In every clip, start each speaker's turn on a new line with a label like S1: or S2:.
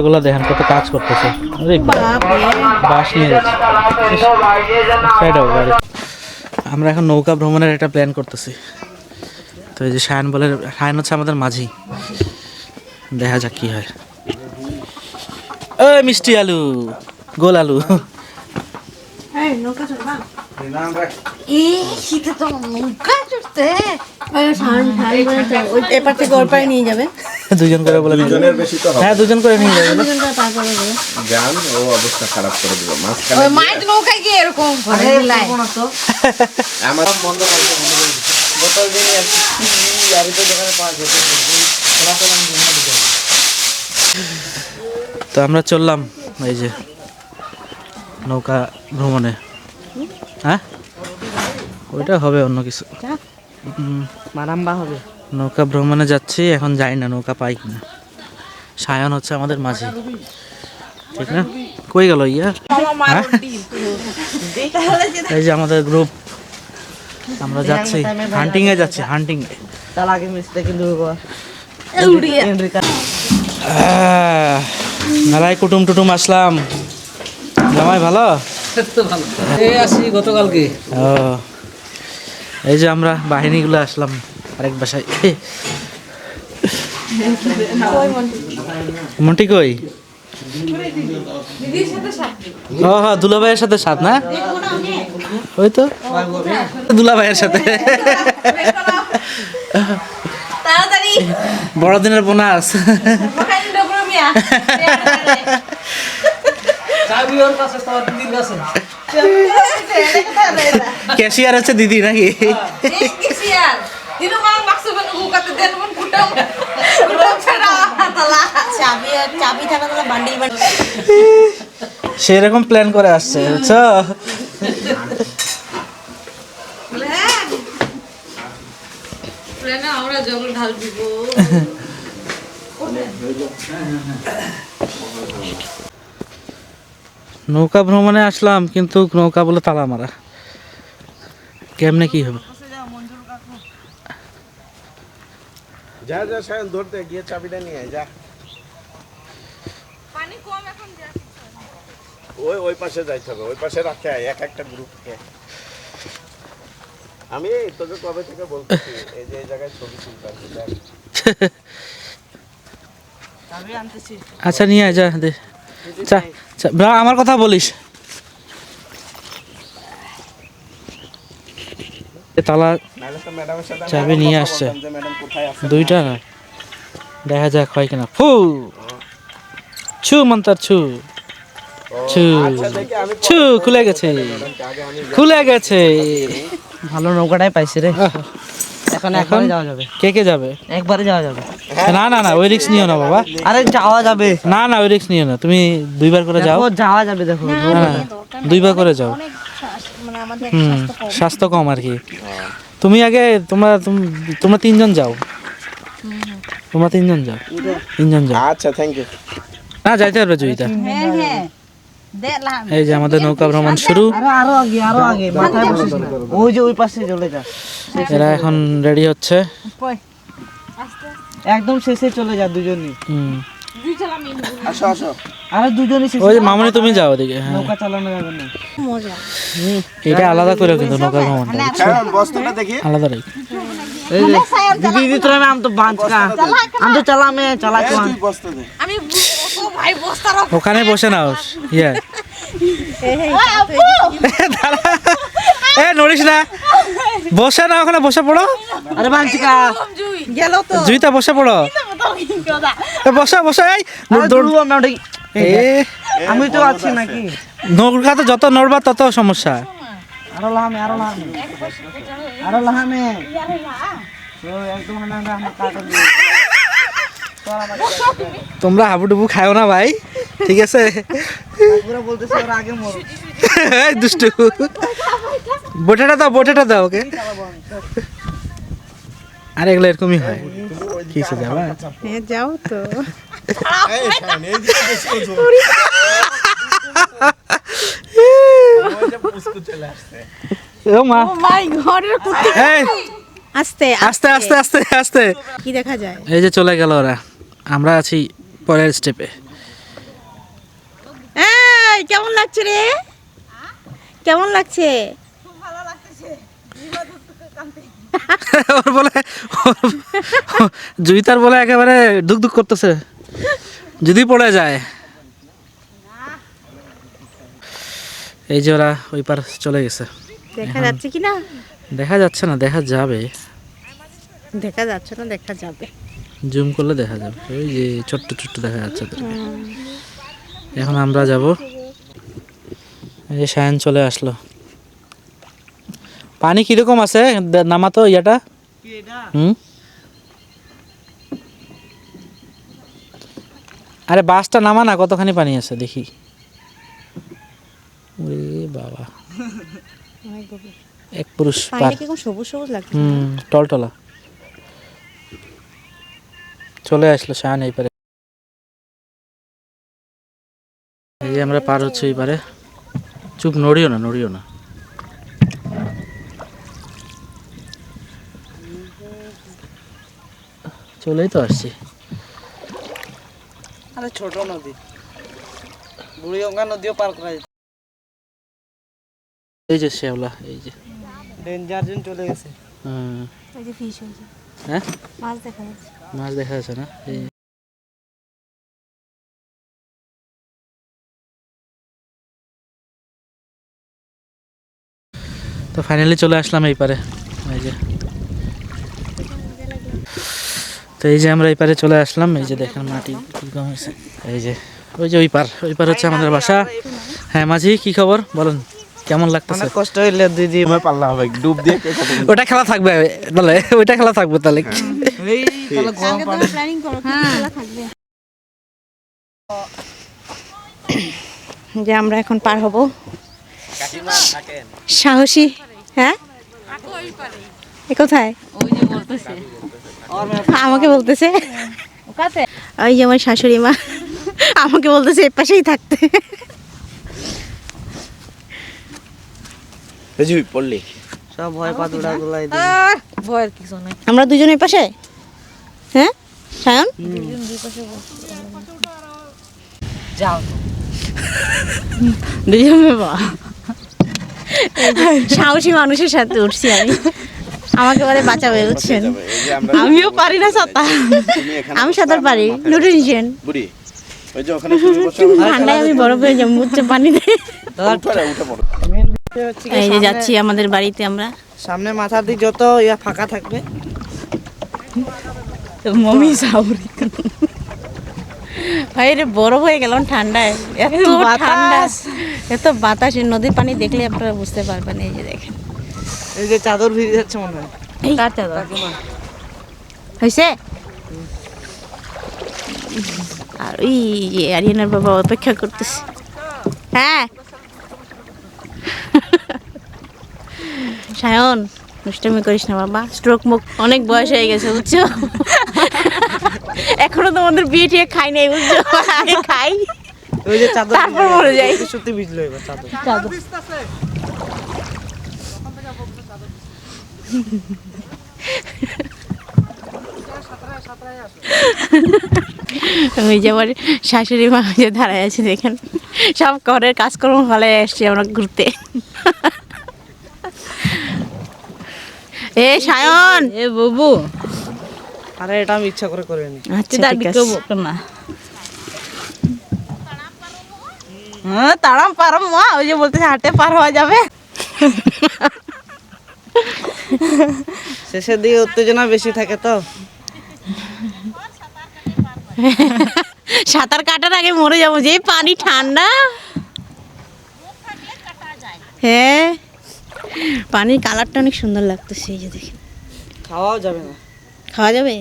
S1: গুলা দেখেন কত কাজ করতেছে। বাঁশ নিয়ে যাচ্ছে। আমরা এখন নৌকা ভ্রমণের একটা প্ল্যান করতেছি। তো এই যে শায়ন হচ্ছে আমাদের মাঝি, দেখা যাক কি হয়। ওই মিষ্টি আলু, গোল আলু। দুজন করে বলে হ্যাঁ, দুজন করে নিয়ে যাবে।
S2: অবস্থা খারাপ করে দিল
S3: নৌকায় গিয়ে এরকম
S1: তো আমরা চললাম এই যে নৌকা ভ্রমণে। হ্যাঁ, ওইটা হবে অন্য কিছু,
S3: মারাম্বা হবে।
S1: নৌকা ভ্রমণে যাচ্ছি, এখন যাই না নৌকা পাই কিনা। শায়ন হচ্ছে আমাদের মাঝি, ঠিক না? কই গেল ইয়া? এই যে আমাদের গ্রুপ, আমরা যাচ্ছি হান্টিং এ, যাচ্ছি হান্টিং এ। মেলায় কুটুম টুটুম আসলাম। জামাই ভালো?
S4: আসি গতকালকে।
S1: ও, এই যে আমরা বাহিনীগুলো আসলাম আরেক বাসায়। মন্টি কই? ও হ্যাঁ, দুলাভাইয়ের সাথে সাথ না? ওই তো দুলাভাইয়ের সাথে বড়দিনের বোনাস। ক্যাশিয়ার হচ্ছে দিদি নাকি? সেরকম প্ল্যান করে আসছে, বুঝছো?
S3: আমরা জল ঢাল দিব।
S1: নৌকা ভ্রমণে আসলাম, কিন্তু নৌকা বলে তালা মারা। কেমনে কি হবে?
S2: যা যা শায়ন ধরতে গিয়ে চাবিটা নিয়ে আয়, যা।
S3: পানি কম এখন যা।
S2: ওই পাশে যাইতে হবে, ওই পাশে রাখে আয় এক একটা গ্রুপকে। আমি তোকে কবে থেকে বলতেছি এই যে এই জায়গায় ছবি তুলতে আসবি, দেখ।
S1: আচ্ছা নিয়ে আয়, যা দে। আমার কথা বলিস। তালা চাবি নিয়ে আসছে দুইটা, দেখা যাক হয় কিনা। ফু ছু মন্তার ছু ছু ছু, খুলে গেছে, খুলে গেছে।
S4: ভালো নৌকাটাই পাইছি রে। এখন একবারে যাওয়া যাবে।
S1: কে কে যাবে?
S4: একবারে যাওয়া যাবে।
S1: না না না, ওই রিস্ক নিও না বাবা।
S4: আরে যাওয়া যাবে।
S1: না না, ওই রিস্ক নিও না, তুমি দুইবার করে যাও।
S4: যাওয়া যাবে, দেখো
S1: দুইবার করে যাও। স্বাস্থ্য কম আর কি। তুমি আগে তোমরা তিনজন যাও, তোমরা তিনজন যাও, তিনজন যাও।
S2: আচ্ছা, থ্যাংক ইউ।
S1: না, যাইতে পারবে জয়িতা। এই যে আমাদের নৌকা ভ্রমণ শুরু।
S4: আরো আগে, আরো আগে, মাথায় বসিস না। ওই যে ওই পাশে চলে যা।
S1: এরা এখন রেডি হচ্ছে।
S4: একদম শেষে চলে যা দুজনই।
S2: আসো আসো।
S4: আরে দুজনই শেষে।
S1: ওই যে মামনি তুমি যাও ওদিকে। হ্যাঁ,
S4: নৌকা চালানো যাবে না।
S3: মজা।
S1: এটা আলাদা করে কিন্তু নৌকা ভ্রমণটা
S2: শায়ন বস্তাটা দেখি।
S1: আলাদা রাখি।
S4: এই যে दीदी তোরা আমি তো বাঁচ কা আমি তো চালা
S2: তুই বস্তা দে।
S3: আমি ও ভাই বস্তা রাখ।
S1: ওখানে বসে নাও। ইয়া নড়িস না, বসে না, ওখানে বসে পড়ো।
S4: আরে বাঁচ কা
S3: গেল তো।
S1: জুইতা বসে পড়ো। বসা বসা।
S4: আমি তো আছি নাকি?
S1: নৌকা তো যত নড়বা তত সমস্যা।
S4: আরো লাহামে একদম
S1: তোমরা হাবুডুবু খাও না ভাই, ঠিক আছে?
S4: বলতেছে ওরা আগে মরো।
S1: দুষ্টু, বোটেটা দাও ওকে। আর এগুলো এরকমই হয়। কিসে যাবা?
S3: হ্যাঁ যাও তো।
S2: এই শায়ন এই দিকে বেশি জোর। ওইটা পুষ্কু চলে আসছে।
S1: ও মা,
S3: ও মাই গড, এর কুত্তি।
S1: এই
S3: আস্তে
S1: আস্তে আস্তে আস্তে আস্তে।
S3: কি দেখা যায়?
S1: এই যে চলে গেল ওরা, আমরা আছি পরের স্টেপে।
S3: কেমন লাগছে রে? কেমন লাগছে?
S1: ওর বলে জুইতার বলে একেবারে দুক দুক করতেছে যদি পড়ে যায়। এই যে ওরা ওই পার চলে গেছে।
S3: দেখা যাচ্ছে কি না?
S1: দেখা যাচ্ছে না, দেখা যাবে।
S3: দেখা যাচ্ছে না, দেখা যাবে।
S1: জুম করলে দেখা যাবে। ওই যে ছোট্ট ছোট্ট দেখা যাচ্ছে তো। এখন আমরা যাব। এই যে শায়ন চলে আসলো। পানি কিরকম আছে নামাতো ইয়াটা? আরে বাসটা নামা না, কতখানি পানি আছে দেখি। ওরে বাবা, এক পুরুষ পার।
S3: পানিটা কিরকম সবুজ সবুজ লাগছে।
S1: টলটলা। চলে আসলো শায়ন এই পারে। এই যে আমরা পার হচ্ছে এই পারে। চুপ, নড়িও না, নড়িও না। চলেই তো আসছি।
S4: আরে ছোট নদী, বুড়িগঙ্গা নদীও পার করা যায়।
S1: এই যে শ্যাওলা, এই যে
S4: ডেঞ্জার জোন চলে গেছে।
S3: ওই যে ফিশ হয়েছে,
S1: হ্যাঁ
S3: মাছ দেখা যাচ্ছে।
S1: মাছ দেখা যাচ্ছে না? এই তো ফাইনালি চলে আসলাম এই পারে। এই যে তো এই যে আমরা এই পারে চলে আসলাম। এই যে দেখেন মাটি কিরকম হয়েছে। এই যে ওই যে ওই পার হচ্ছে আমাদের বাসা। হ্যাঁ মাঝি, কি খবর বলেন, কেমন লাগতেছে?
S4: অনেক কষ্ট হইলে দিদি
S2: আমি পারলা হবে ডুব দিয়ে কে খাবে?
S1: ওটা খেলা থাকবে তাহলে, ওইটা খেলা থাকবে তাহলে।
S4: এই তাহলে গরম পানি।
S3: প্ল্যানিং করো, কি খেলা থাকবে। যে আমরা এখন পার হব সাহসী। হ্যাঁ এ কোথায়? আমাকে বলতেছে, ওই যে আমার শাশুড়ি মা আমাকে বলতেছে এর পাশেই থাকতে।
S2: এই যে পড়লি
S4: সব ভয় পাতুড়া গুলাই ভয়ের কিছু নাই।
S3: আমরা দুজনের পাশে। হ্যাঁ সায়ন,
S4: যাও
S3: দুজনে সাহসী মানুষের সাথে উঠছি আমি। আমাকে বলে বাঁচাবে, বুঝছেন?
S2: এই যে আমরা
S3: আমিও পারি না সাঁতার।
S2: তুমি এখানে
S3: আমি সাঁতার পারি, নো টেনশন।
S2: বুড়ি ওই যে ওখানে তুমি বসে
S3: ঠান্ডায় আমি বরফ হয়ে যাবো, মুচ্ছে পানি দেয়।
S2: উঠে পড়ো।
S3: এই যে যাচ্ছি আমাদের বাড়িতে আমরা।
S4: সামনে মাথার দিক যত ইয়া ফাঁকা থাকবে।
S3: মমি সাউরি ভাই রে, বরফ হয়ে গেলাম ঠান্ডায়। এত ঠান্ডা, এত বাতাস। নদীর পানি দেখলে আপনারা বুঝতে পারবেন। এই যে দেখেন,
S4: এই যে চাদর ভিজে যাচ্ছে মনে হয়।
S3: এই কার চাদর হয়েছে। আর ওই যে আরিয়ানার বাবা অপেক্ষা করতেছে। হ্যাঁ সায়ন, দুষ্টামি করিস না বাবা, স্ট্রোক মুখ অনেক বয়স হয়ে গেছে, বুঝছো? এখনো তোমাদের বিয়ে টিয়ে খাই নাই, বুঝছো? আগে খাই,
S4: ওই যে চাদর
S3: তারপর মরে যাই।
S4: সত্যি ভিজলো এবার চাদর।
S3: ওই যে আমার শাশুড়ি মা যে দাঁড়ায় আছে, দেখেন সব ঘরের কাজকর্ম ফলে এসছি আমরা ঘুরতে। এ সায়ন,
S5: এ বাবু,
S4: আরে এটা আমি ইচ্ছা করে করিনি।
S3: আচ্ছা
S5: tidak
S3: ঠিক আছে।
S5: dikebuka তাড়াম পারম মা, ওই যে বলতেছে হাঁটে পার হওয়া যাবে।
S4: শেষের দিকে উত্তেজনা বেশি থাকে তো।
S3: সাঁতার কাটার আগে মরে যাবো, যে পানি ঠান্ডা। হ্যাঁ পানির কালারটা অনেক সুন্দর লাগতেছে। এই যে দেখেন,
S4: খাওয়াও যাবে না।
S3: খাওয়া যাবে?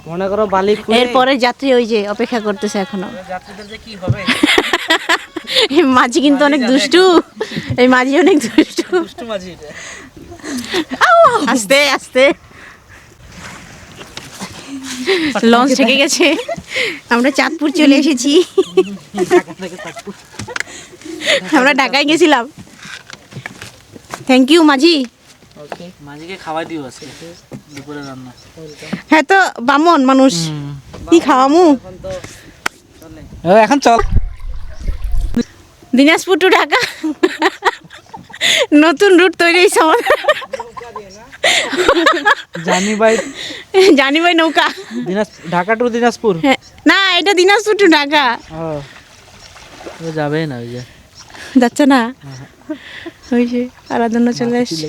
S4: মনে করো বালি খুলে
S3: এরপরে যাত্রী ওই যে অপেক্ষা করতেছে এখনো।
S4: যাত্রীদের যে কি হবে।
S3: এই মাঝি কিন্তু অনেক দুষ্টু, এই মাঝি অনেক দুষ্টু।
S4: দুষ্টু মাঝি এটা।
S3: আস্তে আস্তে লঞ্চ থেকে গেছে, আমরা চাঁদপুর চলে এসেছি। আমরা ঢাকায় গেছিলাম। থ্যাংক ইউ মাঝি।
S4: ওকে
S1: মাঝিকে খাওয়াই দিও আজকে দুপুরে রান্না।
S3: হ্যাঁ তো বামন মানুষ, কি খাওয়ামু?
S4: এখন তো চলে।
S1: এখন চল।
S3: দিনাজপুর টু ঢাকা নতুন রুট তৈরি হয়েছে আমাদের।
S1: জানি ভাই
S3: জানি ভাই নৌকা।
S1: ঢাকা টু দিনাজপুর।
S3: হ্যাঁ, না এটা দিনাজপুর টু ঢাকা।
S1: ও যাবে না, ওই যে
S3: যাচ্ছে না, ওই যে আরাধনা চলে আসছে।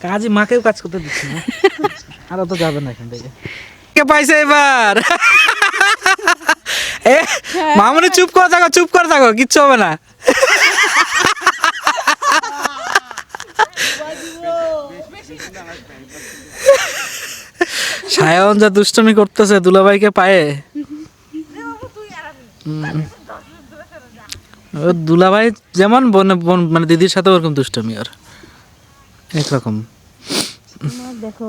S1: কাজে মাকেও কাজ করতে দিচ্ছি না, আর তো যাবে না এখান থেকে। কে পাইছে এবার? এ মামুনি চুপ করে থাকো, চুপ করে থাকো, কিচ্ছু হবে না। সায়ন যা দুষ্টমি করতেছে দুলাভাইকে পায়ে। ও দুলাভাই যেমন বোন মানে দিদির সাথে ওরকম দুষ্টমি আর একরকম।
S3: দেখো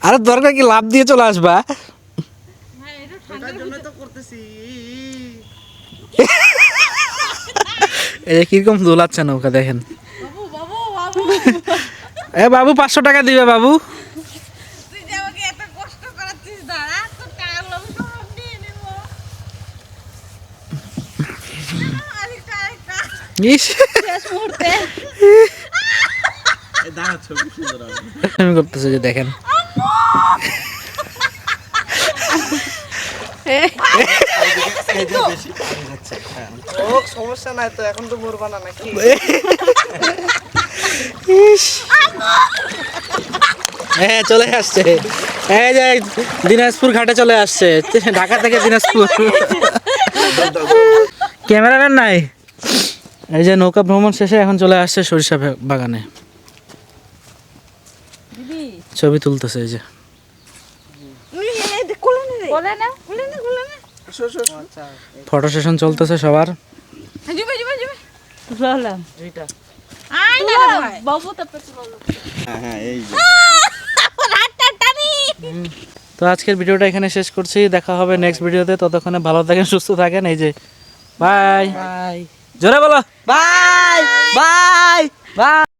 S1: আরে দরকার কি লাভ দিয়ে চলে আসবা। এই যে কিরকম দোলাচ্ছে নৌকা দেখেন। এ বাবু 500 টাকা দিবে বাবু। ইস, আমি করতেছে যে দেখেন।
S4: সমস্যা নাই তো, এখন তো মরবা না নাকি?
S1: হ্যাঁ চলে আসছে, এই যে দিনাজপুর ঘাটে চলে আসছে, ঢাকা থেকে দিনাজপুর। ক্যামেরাম্যান নাই। এই যে নৌকা ভ্রমণ শেষে এখন চলে আসছে সরিষা বাগানে, ছবি তুলতেছে। এই যে ফটো সেশন চলতেছে সবার।
S2: হ্যাঁ এই
S1: তো আজকের ভিডিওটা এখানে শেষ করছি, দেখা হবে নেক্সট ভিডিওতে। ততক্ষণে ভালো থাকেন, সুস্থ থাকেন। এই যে বাই বাই, জোরে বলো
S4: বাই বাই বাই।